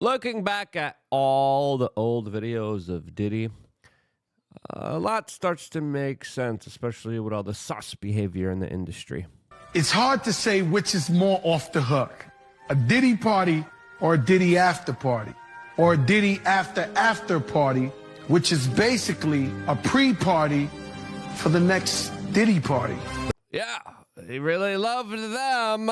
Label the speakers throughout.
Speaker 1: Looking back at all the old videos of Diddy, a lot starts to make sense, especially with all the sus behavior in the industry.
Speaker 2: It's hard to say which is more off the hook, a Diddy party or a Diddy after party, or a Diddy after party, which is basically a pre-party for the next Diddy party.
Speaker 1: Yeah, he really loved them,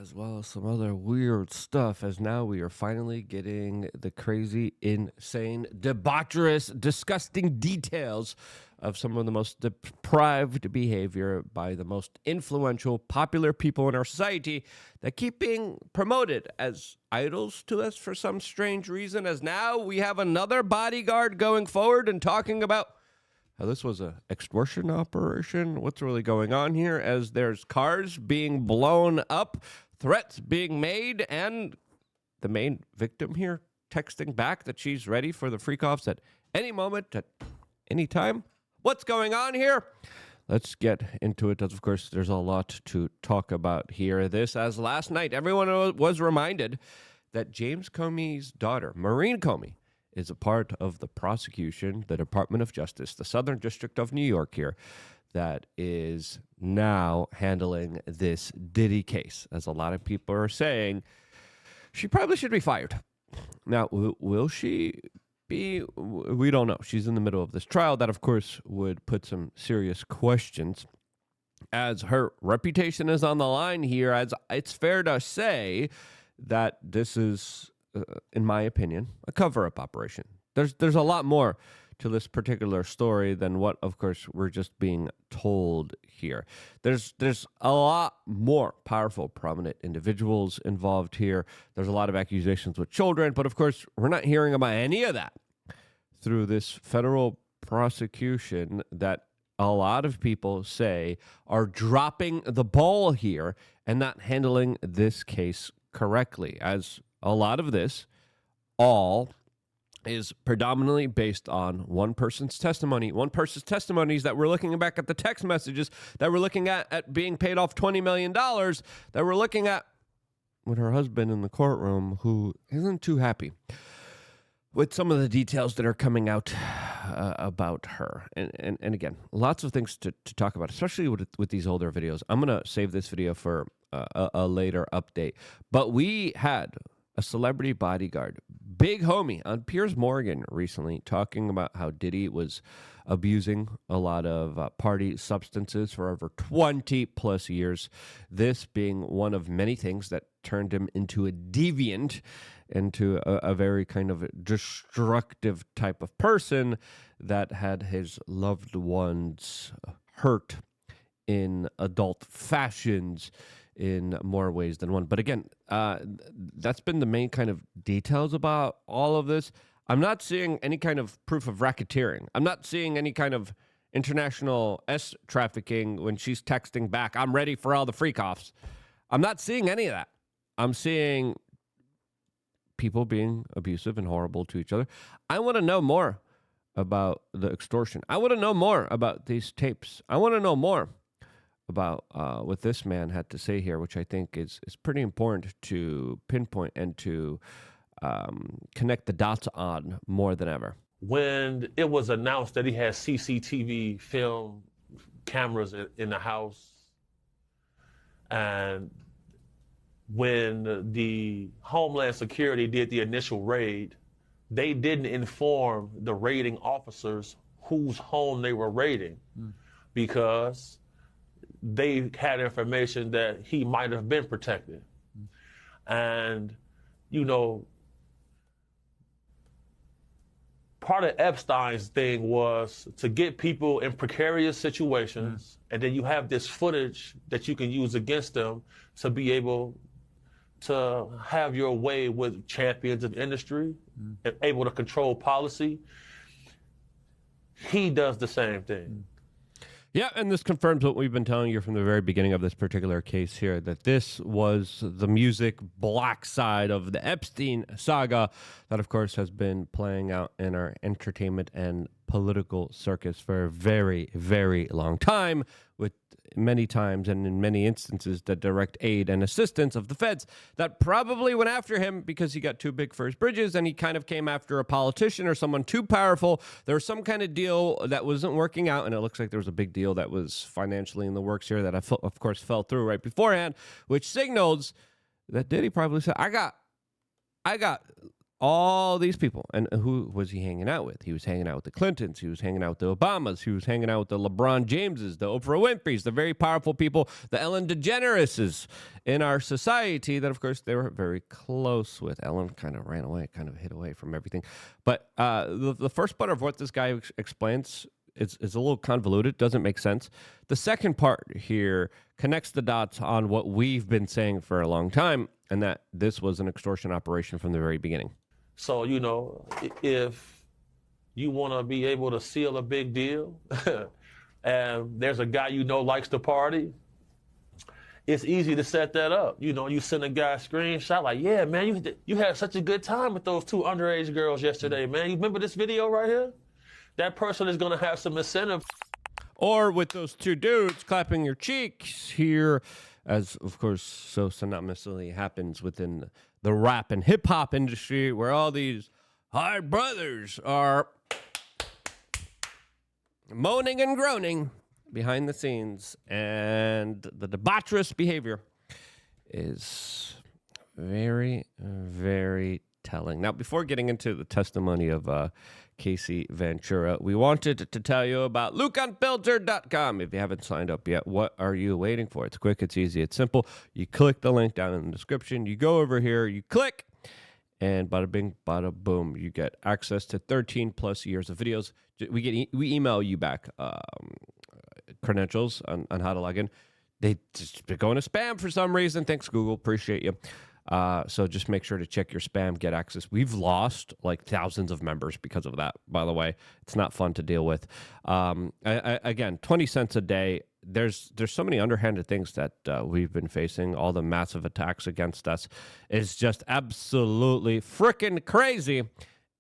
Speaker 1: as well as some other weird stuff, as now we are finally getting the crazy, insane, debaucherous, disgusting details of some of the most deprived behavior by the most influential, popular people in our society that keep being promoted as idols to us for some strange reason, as now we have another bodyguard going forward and talking about how this was an extortion operation. What's really going on here, as there's cars being blown up, threats being made, and the main victim here texting back that she's ready for the freakoffs at any moment, at any time. What's going on here? Let's get into it. Of course, there's a lot to talk about here. This, as last night, everyone was reminded that James Comey's daughter, Maureen Comey, is a part of the prosecution, the Department of Justice, the Southern District of New York here, that is now handling this Diddy case. As a lot of people are saying, she probably should be fired. Now, will she be? We don't know. She's in the middle of this trial. That, of course, would put some serious questions, as her reputation is on the line here, as it's fair to say that this is, in my opinion, a cover-up operation. There's a lot more to this particular story than what, of course, we're just being told here. There's a lot more powerful, prominent individuals involved here. There's a lot of accusations with children, but of course, we're not hearing about any of that through this federal prosecution that a lot of people say are dropping the ball here and not handling this case correctly, as a lot of this all is predominantly based on one person's testimonies that we're looking back at the text messages, that we're looking at being paid off $20 million, that we're looking at with her husband in the courtroom, who isn't too happy with some of the details that are coming out about her. And again, lots of things to talk about, especially with these older videos. I'm going to save this video for a later update. But we had a celebrity bodyguard, big homie, on Piers Morgan recently, talking about how Diddy was abusing a lot of party substances for over 20 plus years. This being one of many things that turned him into a deviant, into a very kind of destructive type of person that had his loved ones hurt in adult fashions in more ways than one. But again, that's been the main kind of details about all of this. I'm not seeing any kind of proof of racketeering. I'm not seeing any kind of international trafficking when she's texting back, "I'm ready for all the freakoffs." I'm not seeing any of that. I'm seeing people being abusive and horrible to each other. I want to know more about the extortion. I want to know more about these tapes. I want to know more about what this man had to say here, which I think is pretty important to pinpoint and to connect the dots on more than ever.
Speaker 3: When it was announced that he had CCTV film cameras in the house, and when the Homeland Security did the initial raid, they didn't inform the raiding officers whose home they were raiding, because they had information that he might have been protected. And, you know, part of Epstein's thing was to get people in precarious situations, and then you have this footage that you can use against them to be able to have your way with champions of industry, and able to control policy. He does the same thing.
Speaker 1: Yeah, and this confirms what we've been telling you from the very beginning of this particular case here, that this was the music black side of the Epstein saga that, of course, has been playing out in our entertainment and political circus for a very, very long time, with many times and in many instances the direct aid and assistance of the feds that probably went after him because he got too big for his bridges and he kind of came after a politician or someone too powerful. There was some kind of deal that wasn't working out, and it looks like there was a big deal that was financially in the works here that, of course, fell through right beforehand, which signals that Diddy probably said, I got all these people. And who was he hanging out with? He was hanging out with the Clintons. He was hanging out with the Obamas. He was hanging out with the LeBron Jameses, the Oprah Winfreys, the very powerful people, the Ellen DeGenereses in our society that, of course, they were very close with. Ellen kind of ran away, kind of hid away from everything. But the first part of what this guy explains is a little convoluted, doesn't make sense. The second part here connects the dots on what we've been saying for a long time, and that this was an extortion operation from the very beginning.
Speaker 3: So, you know, if you want to be able to seal a big deal and there's a guy you know likes to party, it's easy to set that up. You know, you send a guy a screenshot like, yeah, man, you had such a good time with those 2 underage girls yesterday, man. You remember this video right here? That person is going to have some incentive.
Speaker 1: Or with those 2 dudes clapping your cheeks here, as, of course, so synonymously happens within the rap and hip-hop industry, where all these hard brothers are moaning and groaning behind the scenes. And the debaucherous behavior is very, very telling. Now, before getting into the testimony of Casey Ventura, we wanted to tell you about lucunfiltercom. If you haven't signed up yet, what are you waiting for? It's quick, it's easy, it's simple. You click the link down in the description. You go over here, you click, and bada bing, bada boom. You get access to 13 plus years of videos. We email you back credentials on how to log in. They just been going to spam for some reason. Thanks, Google. Appreciate you. So just make sure to check your spam, get access. We've lost like thousands of members because of that, by the way. It's not fun to deal with. Again, 20 cents a day. There's so many underhanded things that we've been facing. All the massive attacks against us is just absolutely freaking crazy.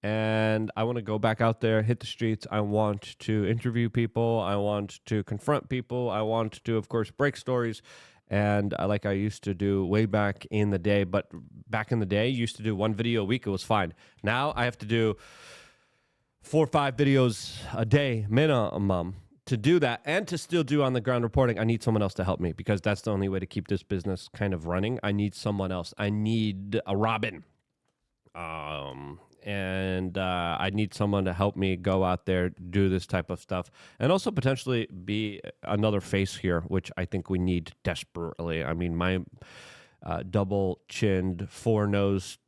Speaker 1: And I want to go back out there, hit the streets. I want to interview people. I want to confront people. I want to, of course, break stories. And like I used to do way back in the day. But back in the day, I used to do 1 video a week. It was fine. Now I have to do 4 or 5 videos a day minimum. To do that and to still do on the ground reporting, I need someone else to help me, because that's the only way to keep this business kind of running. I need someone else. I need a Robin. And I need someone to help me go out there, do this type of stuff, and also potentially be another face here, which I think we need desperately. I mean, my double-chinned, 4-nosed,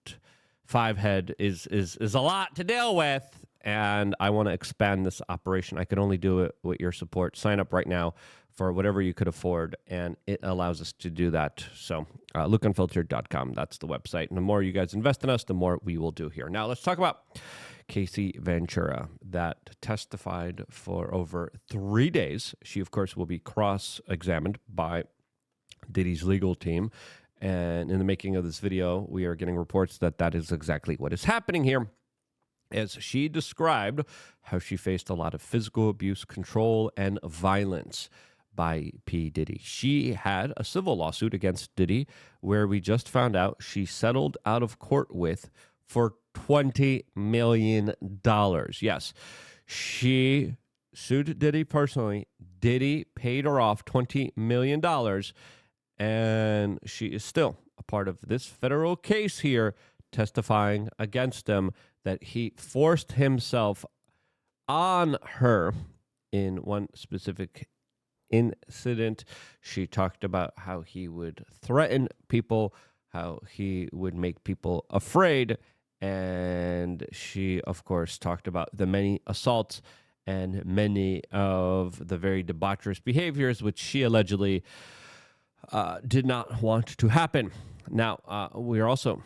Speaker 1: 5-head is a lot to deal with, and I want to expand this operation. I can only do it with your support. Sign up right now for whatever you could afford, and it allows us to do that. So lucunfiltercom, that's the website. And the more you guys invest in us, the more we will do here. Now let's talk about Casey Ventura, that testified for over 3 days. She, of course, will be cross-examined by Diddy's legal team. And in the making of this video, we are getting reports that that is exactly what is happening here, as she described how she faced a lot of physical abuse, control, and violence by P. Diddy. She had a civil lawsuit against Diddy where we just found out she settled out of court with for $20 million. Yes, she sued Diddy personally. Diddy paid her off $20 million, and she is still a part of this federal case here, testifying against him that he forced himself on her in one specific incident. She talked about how he would threaten people, how he would make people afraid, and she, of course, talked about the many assaults and many of the very debaucherous behaviors which she allegedly did not want to happen. Now, we're also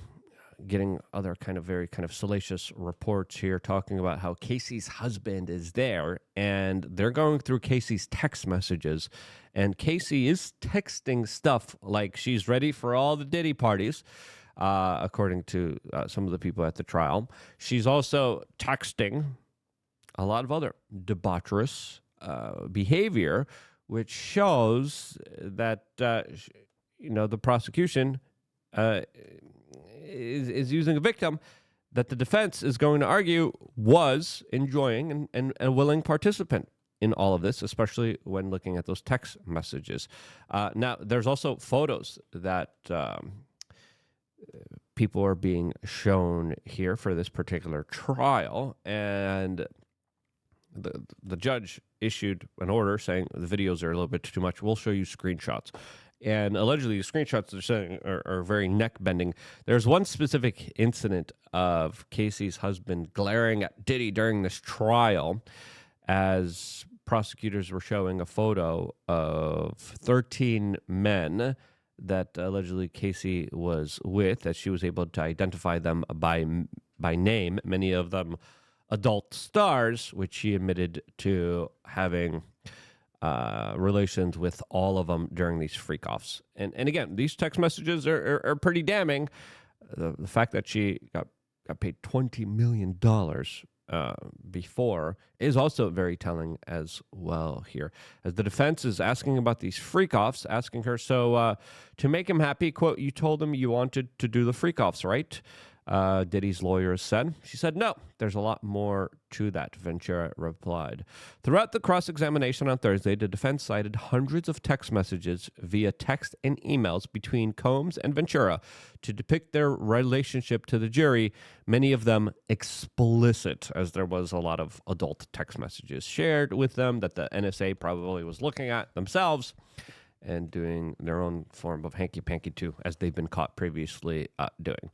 Speaker 1: getting other very salacious reports here talking about how Casey's husband is there, and they're going through Casey's text messages, and Casey is texting stuff like she's ready for all the Diddy parties, according to some of the people at the trial. She's also texting a lot of other debaucherous behavior, which shows that the prosecution is using a victim that the defense is going to argue was enjoying and a willing participant in all of this, especially when looking at those text messages. Now, there's also photos that people are being shown here for this particular trial, and the judge issued an order saying the videos are a little bit too much. We'll show you screenshots. And allegedly, the screenshots they're saying are very neck-bending. There's one specific incident of Casey's husband glaring at Diddy during this trial as prosecutors were showing a photo of 13 men that allegedly Casey was with, that she was able to identify them by name, many of them adult stars, which she admitted to having relations with all of them during these freakoffs. And again, these text messages are pretty damning. The fact that she got paid $20 million before is also very telling as well here. As the defense is asking about these freakoffs, asking her, so to make him happy, quote, you told him you wanted to do the freakoffs, right? Diddy's lawyers said. She said, no, there's a lot more to that, Ventura replied. Throughout the cross-examination on Thursday, the defense cited hundreds of text messages via text and emails between Combs and Ventura to depict their relationship to the jury, many of them explicit, as there was a lot of adult text messages shared with them that the NSA probably was looking at themselves and doing their own form of hanky-panky too, as they've been caught previously doing.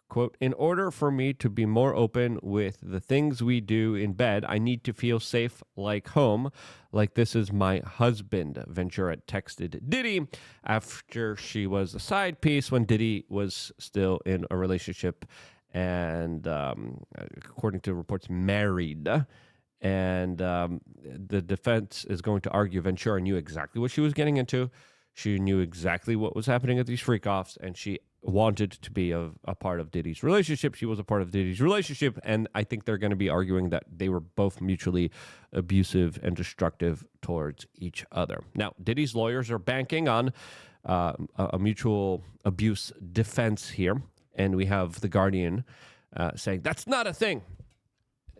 Speaker 1: Quote, in order for me to be more open with the things we do in bed, I need to feel safe like home, like this is my husband, Ventura texted Diddy after she was a side piece when Diddy was still in a relationship and, according to reports, married. And the defense is going to argue Ventura knew exactly what she was getting into. She knew exactly what was happening at these freak-offs, and she wanted to be a part of Diddy's relationship. She was a part of Diddy's relationship, and I think they're going to be arguing that they were both mutually abusive and destructive towards each other. Now, Diddy's lawyers are banking on a mutual abuse defense here, and we have The Guardian saying that's not a thing.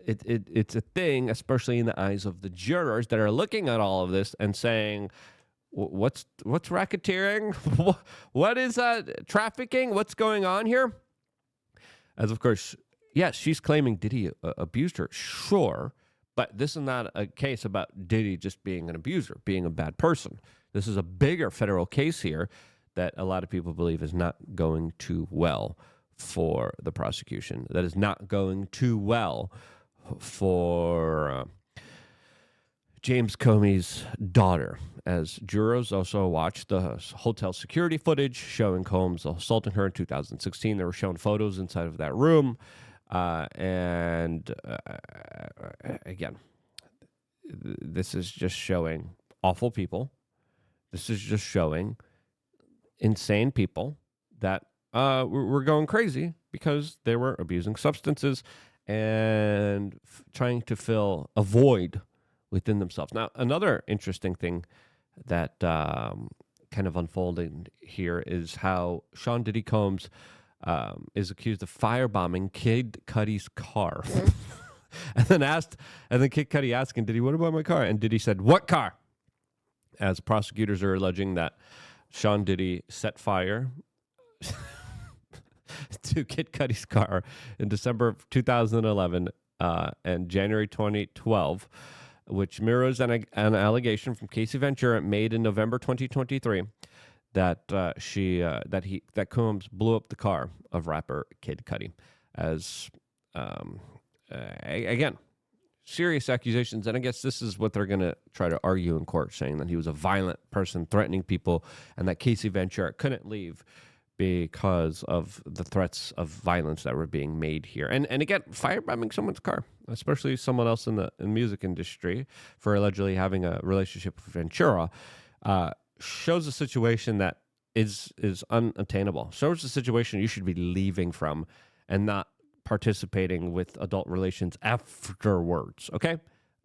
Speaker 1: It's a thing, especially in the eyes of the jurors that are looking at all of this and saying, what's racketeering? What is trafficking? What's going on here? As of course, yes, she's claiming Diddy abused her, sure, but this is not a case about Diddy just being an abuser, being a bad person. This is a bigger federal case here that a lot of people believe is not going too well for the prosecution, that is not going too well for James Comey's daughter, as jurors also watched the hotel security footage showing Combs assaulting her in 2016. They were shown photos inside of that room. And again, this is just showing awful people. This is just showing insane people that were going crazy because they were abusing substances and trying to fill a void within themselves. Now, another interesting thing that kind of unfolding here is how Sean Diddy Combs is accused of firebombing Kid Cudi's car. and then Kid Cudi asking Diddy, what about my car? And Diddy said, what car? As prosecutors are alleging that Sean Diddy set fire to Kid Cudi's car in December of 2011 and January 2012, which mirrors an allegation from Casey Ventura made in November 2023 that that Combs blew up the car of rapper Kid Cudi. As again, serious accusations, and I guess this is what they're going to try to argue in court, saying that he was a violent person threatening people, and that Casey Ventura couldn't leave because of the threats of violence that were being made here. And again, firebombing someone's car, especially someone else in the music industry, for allegedly having a relationship with Ventura, shows a situation that is unattainable. Shows a situation you should be leaving from and not participating with adult relations afterwards. Okay,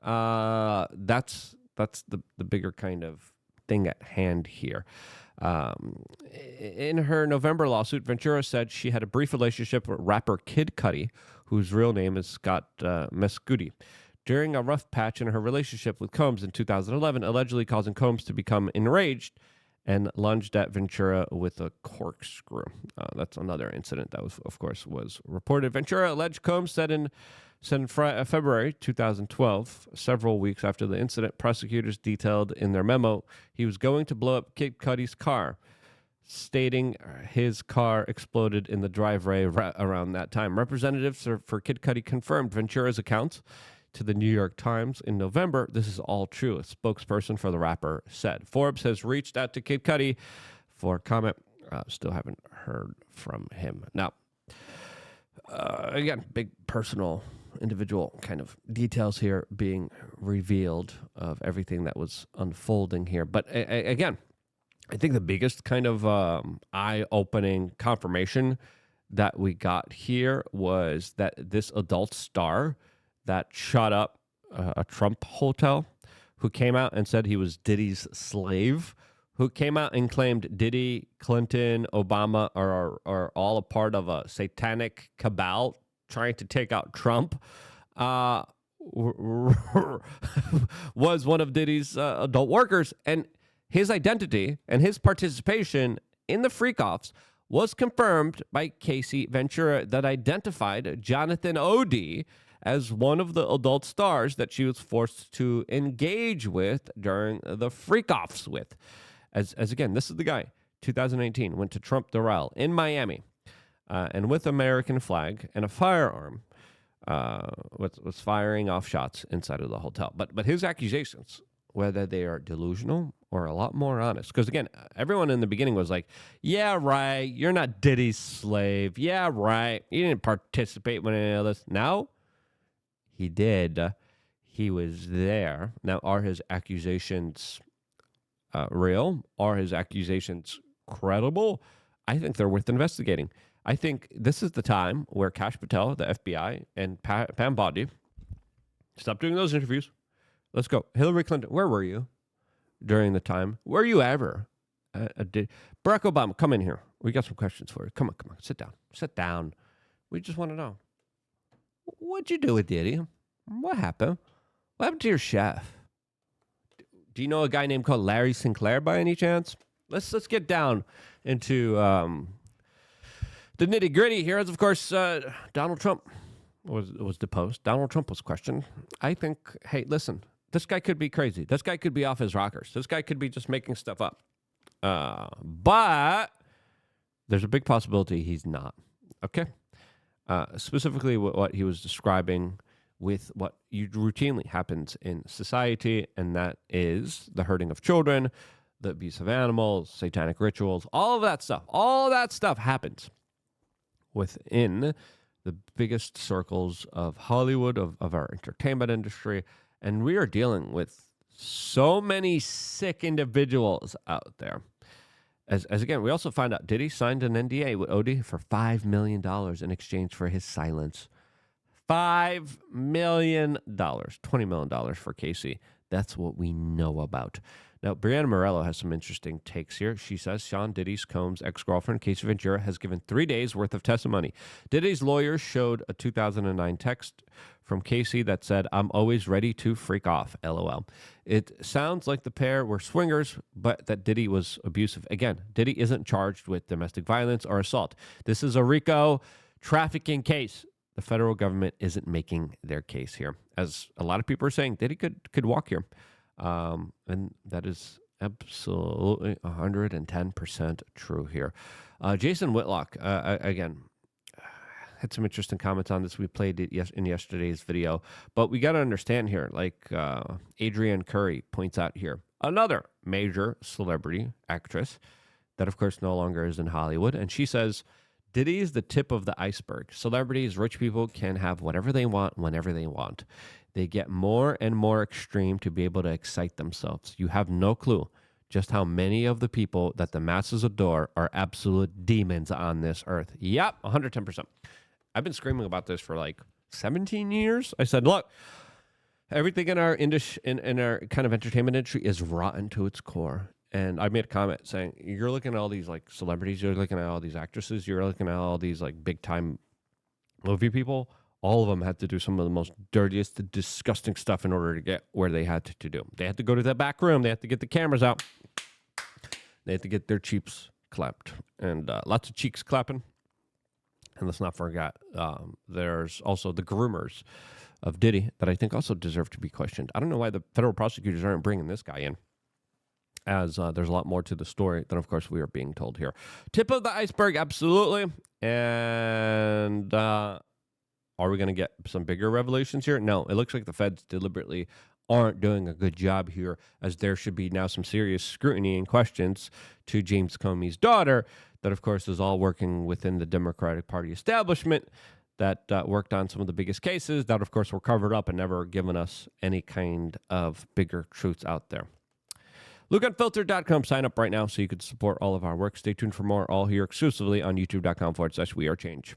Speaker 1: that's That's the bigger kind of thing at hand here. In her November lawsuit, Ventura said she had a brief relationship with rapper Kid Cudi, whose real name is Scott Mescudi, during a rough patch in her relationship with Combs in 2011, allegedly causing Combs to become enraged and lunged at Ventura with a corkscrew. That's another incident that was, of course, was reported. Ventura alleged Combs said in February 2012, several weeks after the incident, prosecutors detailed in their memo he was going to blow up Kid Cudi's car, stating his car exploded in the driveway around that time. Representatives for Kid Cudi confirmed Ventura's accounts to the New York Times in November. This is all true, a spokesperson for the rapper said. Forbes has reached out to Kid Cudi for comment. Still haven't heard from him. Now, again, big personal, individual kind of details here being revealed of everything that was unfolding here. But again, I think the biggest kind of eye-opening confirmation that we got here was that this adult star that shot up a Trump hotel, who came out and said he was Diddy's slave, who came out and claimed Diddy, Clinton, Obama are all a part of a satanic cabal trying to take out Trump, was one of Diddy's adult workers. And his identity and his participation in the freakoffs was confirmed by Casey Ventura, that identified Jonathan Odie as one of the adult stars that she was forced to engage with during the freakoffs with. As again, this is the guy, 2018, went to Trump Doral in Miami, and with American flag and a firearm, was firing off shots inside of the hotel. But his accusations, whether they are delusional or a lot more honest, because again, everyone in the beginning was like, yeah, right, you're not Diddy's slave. Yeah, right, you didn't participate in any of this. Now, he did. He was there. Now, are his accusations real? Are his accusations credible? I think they're worth investigating. I think this is the time where Kash Patel, the FBI, and Pam Bondi stop doing those interviews. Let's go. Hillary Clinton, where were you during the time? Were you ever? Barack Obama, come in here. We got some questions for you. Come on. Sit down. We just want to know. What'd you do with Diddy? What happened? What happened to your chef? Do you know a guy named called Larry Sinclair by any chance? Let's get down into the nitty gritty here. As of course, Donald Trump was deposed. Donald Trump was questioned. I think, hey, listen, this guy could be crazy. This guy could be off his rockers. This guy could be just making stuff up. But there's a big possibility he's not. Okay. Specifically what he was describing with what routinely happens in society, and that is the hurting of children, the abuse of animals, satanic rituals, all of that stuff. All that stuff happens within the biggest circles of Hollywood, of our entertainment industry, and we are dealing with so many sick individuals out there. As again, we also find out Diddy signed an NDA with Odie for $5 million in exchange for his silence. $5 million, $20 million for Casey. That's what we know about. Now, Brianna Morello has some interesting takes here. She says Sean Diddy's Combs' ex-girlfriend, Casey Ventura, has given 3 days' worth of testimony. Diddy's lawyers showed a 2009 text from Casey that said, "I'm always ready to freak off, LOL." It sounds like the pair were swingers, but that Diddy was abusive. Again, Diddy isn't charged with domestic violence or assault. This is a RICO trafficking case. The federal government isn't making their case here. As a lot of people are saying, Diddy could walk here. And that is absolutely 110% true here. Jason Whitlock, again, had some interesting comments on this. We played it in yesterday's video, but we got to understand here, like Adrienne Curry points out here, another major celebrity actress that, of course, no longer is in Hollywood. And she says, Diddy is the tip of the iceberg. Celebrities, rich people can have whatever they want, whenever they want. They get more and more extreme to be able to excite themselves. You have no clue just how many of the people that the masses adore are absolute demons on this earth. Yep, 110%. I've been screaming about this for like 17 years. I said, look, Everything in our in our kind of entertainment industry is rotten to its core. And I made a comment saying, you're looking at all these like celebrities, you're looking at all these actresses, you're looking at all these like big time movie people. All of them had to do some of the most dirtiest, disgusting stuff in order to get where they had to do. They had to go to that back room. They had to get the cameras out. They had to get their cheeks clapped. And lots of cheeks clapping. And let's not forget, there's also the groomers of Diddy that I think also deserve to be questioned. I don't know why the federal prosecutors aren't bringing this guy in, as there's a lot more to the story than, of course, we are being told here. Tip of the iceberg, absolutely. And are we going to get some bigger revelations here? No, it looks like the feds deliberately aren't doing a good job here, as there should be now some serious scrutiny and questions to James Comey's daughter that, of course, is all working within the Democratic Party establishment that worked on some of the biggest cases that, of course, were covered up and never given us any kind of bigger truths out there. lucunfiltercom. Sign up right now so you can support all of our work. Stay tuned for more, all here exclusively on youtube.com/wearechange.